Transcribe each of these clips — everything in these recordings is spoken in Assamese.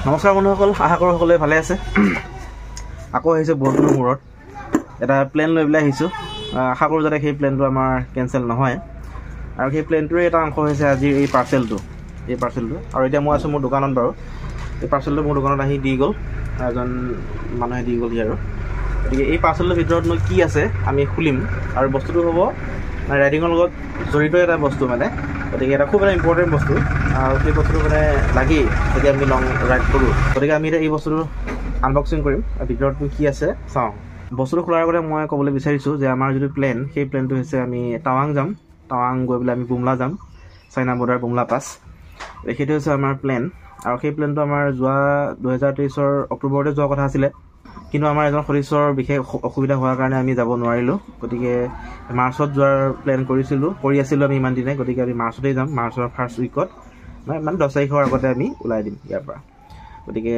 নমস্কাৰ বন্ধুসকল, আশা কৰোঁ সকলোৱে ভালে আছে। আকৌ আহিছোঁ বহুত দিনৰ মূৰত এটা প্লেন লৈ পেলাই আহিছোঁ। আশা কৰোঁ যাতে সেই প্লেনটো আমাৰ কেঞ্চেল নহয়। আৰু সেই প্লেনটোৰে এটা অংশ হৈছে আজিৰ এই পাৰ্চেলটো। আৰু এতিয়া মই আছোঁ মোৰ দোকানত বাৰু। এই পাৰ্চেলটো মোৰ দোকানত আহি দি গ'ল, এজন মানুহে দি গ'লহি আৰু। গতিকে এই পাৰ্চেলটোৰ ভিতৰতনো কি আছে আমি খুলিম, আৰু বস্তুটো হ'ব ৰাইডিঙৰ লগত জড়িত এটা বস্তু মানে। গতিকে এটা খুব এটা ইম্পৰ্টেণ্ট বস্তু, আৰু সেই বস্তুটো মানে লাগেই যদি আমি লং ৰাইড কৰোঁ। গতিকে আমি এতিয়া এই বস্তুটো আনবক্সিং কৰিম, আৰু ভিতৰতনো কি আছে চাওঁ। বস্তুটো খোলাৰ আগতে মই ক'বলৈ বিচাৰিছোঁ যে আমাৰ যিটো প্লেন, সেই প্লেনটো হৈছে আমি টাৱাং যাম। টাৱাং গৈ পেলাই আমি বুমলা যাম, চাইনা বৰ্ডাৰ বুমলা পাছ। সেইটো হৈছে আমাৰ প্লেন। আৰু সেই প্লেনটো আমাৰ যোৱা 2023 অক্টোবৰতে যোৱা কথা আছিলে, কিন্তু আমাৰ এজন সদস্যৰ বিশেষ অসুবিধা হোৱাৰ কাৰণে আমি যাব নোৱাৰিলোঁ। গতিকে মাৰ্চত যোৱাৰ প্লেন কৰি আছিলোঁ আমি ইমান দিনে। গতিকে আমি মাৰ্চতেই যাম, মাৰ্চৰ ফাৰ্ষ্ট উইকত, মানে 10 তাৰিখৰ আগতে আমি ওলাই দিম ইয়াৰ পৰা। গতিকে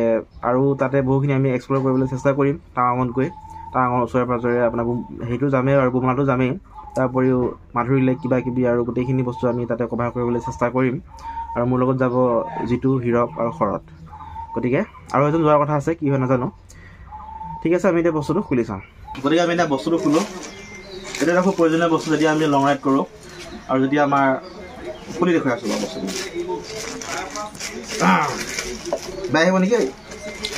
আৰু তাতে বহুখিনি আমি এক্সপ্ল'ৰ কৰিবলৈ চেষ্টা কৰিম টাৱাঙত গৈ। টাৱাঙৰ ওচৰে পাঁজৰে আপোনাৰ সেইটো যামেই আৰু বুমলাটো যামেই। তাৰ উপৰিও মাধুৰী লেক কিবা কিবি আৰু গোটেইখিনি বস্তু আমি তাতে কভাৰ কৰিবলৈ চেষ্টা কৰিম। আৰু মোৰ লগত যাব জিতু, হীৰক আৰু শৰৎ। গতিকে আৰু এজন যোৱাৰ কথা আছে, কি হয় নাজানো। ঠিক আছে, আমি এতিয়া বস্তুটো খুলি চাওঁ। গতিকে আমি এতিয়া বস্তুটো খোলোঁ। এইটো এটা খুব প্ৰয়োজনীয় বস্তু যদি আমি লং ৰাইড কৰোঁ, আৰু যদি আমাৰ খুলি দেখুৱাই আছোঁ বাৰু বস্তুটো। বেয়া আহিব নেকি?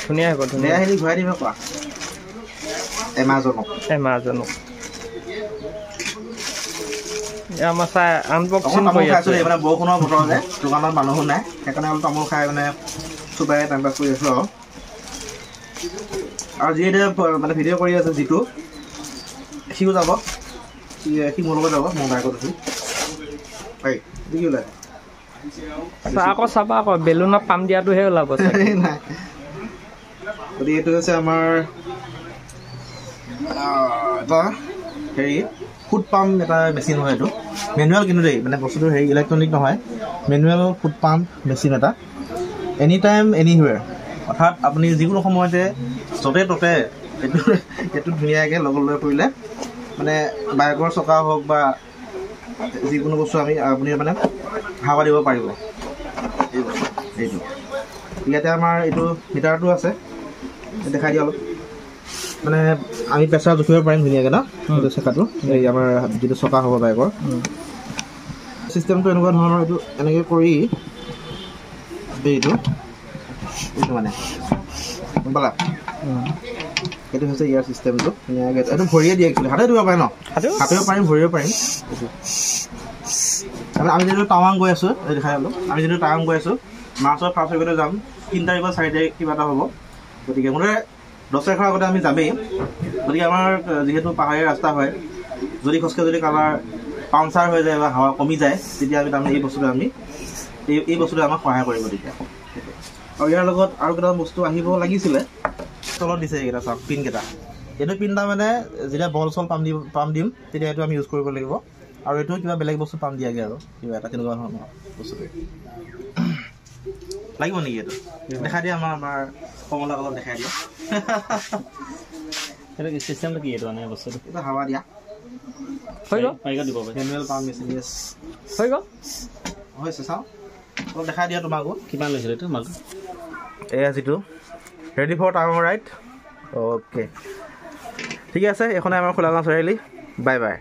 ধুনীয়া আহিব, বেয়া আহিলে ঘূৰাই দিব কোৱা এমাজনক। আমাৰ চাই আনবক্সিং কৰি আছো। মানে বৰষুণৰ বতৰ যে, দোকানত মানুহো নাই, সেইকাৰণে অলপ তামোল খাই মানে চুবাই টাইম পাছ কৰি আছোঁ। আৰু যিহেতু মানে ভিডিঅ' কৰি আছে যিটো, সিও যাব, সি মোৰ লগত যাব, মোৰ বাইকত উঠি। কি ওলাই আকৌ চাবা আকৌ বেলুনত পাম দিয়াটোহে ওলাব নাই। গতিকে এইটো হৈছে আমাৰ এটা হেৰি ফুড পাম্প এটা মেচিন হয়। এইটো মেনুৱেল কিন্তু দেই, মানে বস্তুটো হেৰি ইলেক্ট্ৰনিক নহয়, মেনুৱেল ফুড পাম্প মেচিন এটা। এনি টাইম এনিহুৱেৰ, অৰ্থাৎ আপুনি যিকোনো সময়তে য'তে ত'তে এইটো ধুনীয়াকৈ লগত লৈ ফুৰিলে মানে বাইকৰ চকা হওক বা যিকোনো বস্তু আপুনি মানে হাৱা দিব পাৰিব। এইটো ইয়াতে আমাৰ এইটো মিটাৰটো আছে, দেখাই দিয়া অলপ। মানে আমি প্ৰেছাৰ জুখিব পাৰিম ধুনীয়াকৈ ন, এইটো চকাটো, এই আমাৰ যিটো চকা হ'ব বাইকৰ। চিষ্টেমটো এনেকুৱা ধৰণৰ, এইটো এনেকৈ কৰি এইটো মানে গম পালা, এইটো হৈছে ইয়াৰ চিষ্টেমটো। ধুনীয়াকৈ এইটো ভৰিয়ে দিয়ে, একচুৱেলি হাতে দিব পাৰে ন, হাতেও পাৰিম ভৰিও পাৰিম। আমি যিহেতু টাৱাং গৈ আছোঁ, দেখাই হ'লোঁ, আমি যিহেতু টাৱাং গৈ আছোঁ, মাৰ্চৰ ফাৰ্ষ্ট উইকতে যাম, 3 তাৰিখ বা 4 তাৰিখ কিবা এটা হ'ব। গতিকে মুঠতে 10 তাৰিখৰ আগতে আমি যামেই। গতিকে আমাৰ যিহেতু পাহাৰীয়া ৰাস্তা হয়, যদি খোজকাঢ়ি যদি কালাৰ পাংচাৰ হৈ যায় বা হাৱা কমি যায়, তেতিয়া আমি তাৰমানে এই বস্তুটোৱে আমাক সহায় কৰিব তেতিয়া। আৰু ইয়াৰ লগত আৰু কেইটামান বস্তু আহিব লাগিছিলে, তলত দিছে এইকেইটা চাওক, পিনকেইটা। এইটো পিন তাৰমানে যেতিয়া বল চল পাম্প দিম তেতিয়া এইটো আমি ইউজ কৰিব লাগিব। আৰু এইটো কিবা বেলেগ বস্তু পাম্প দিয়াগে আৰু কিবা এটা তেনেকুৱা ধৰণৰ বস্তুটো লাগিব নেকি? এইটো দেখাই দিয়া, আমাৰ কমলা অলপ দেখাই দিয়া। সেইটো চিষ্টেমটো কি? এইটো মানে বস্তুটো এইটো হাৱা দিয়া হৈ গ'ল, দিব পাৰি। মেনুৱেল পাম্প মেচিন হৈ গ'ল, হৈছে। চাওঁ অলপ দেখাই দিয়া তোমাকো। কিমান লৈছিলে এইটো মালটো? এয়া যিটো ৰেডি ফৰ টাৱাং ৰাইড। অ'কে, ঠিকে আছে। এইখনে আমাৰ খোলা গাঁও চাৰিআলি। Bye bye.